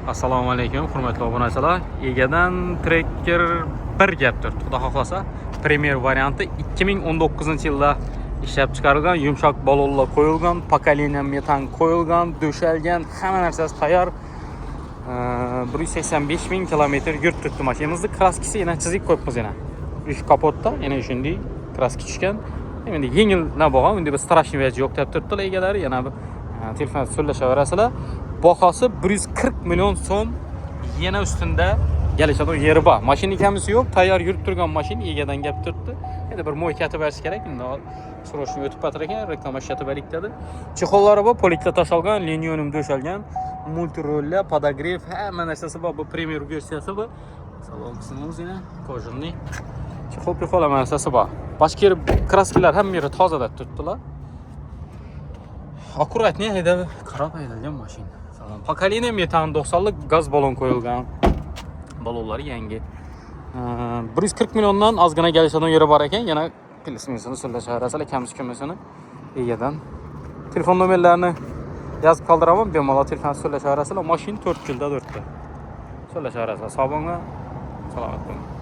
Assalomu alaykum, hurmatli obunachilar. Egadan Tracker 1 gapdir. Xudo xohlasa, Premier varianti 2019-yilda ishlab chiqarilgan, yumshoq balonlar qo'yilgan, pokoleniya metan qo'yilgan, döşalgan, hamma narsasi tayyor. 185 ming kilometr yurib turibdi mashinamizda. Kraskasi yana chizib qo'yibmiz yana. Uch kapotda yana shunday kraska tushgan. Endi yengil na bo'lgan, unda bir strashniy vaziyat yo'q deb turibdilar egalari. Yana bir telefon so'zlashaverasizlar. Bahası 140 milyon so'm yana ustunda kelishadi yeri bor. Mashina kamisi yo'q, tayyor yurib turgan mashina egadan gap turibdi. Endi bir mo'ykatib berish kerak. Endi srochni o'tib patar ekan, reklama ishlatib berik dedi. Chexollari bor, polikda tashalgan, linionium döşalgan, multirolla, podogrev, hamma narsasi bor. Bu Premier versiyasi bu. Salon qismimiz yana kojinli. Chexol hamma narsasi bor. Boshqa kraskalar hamma yeri toza deb turibdilar. Akkuratni haydab qarab haydalgan mashina. Pokoleniya metan 90lik gaz balon qo'yilgan. Balonlari yangi. 140 milliondan ozgina kelishadigan yeri bor ekan. Yana plusini so'zlashaverasizlar, kamisi kumisini egadan. Telefon nomerlarini yozib qoldiraman, bemalol telefon so'zlashaverasizlar. Mashina 4 yilda 4 ta. So'zlashaverasizlar. Sog' bo'linglar. Salomat bo'ling.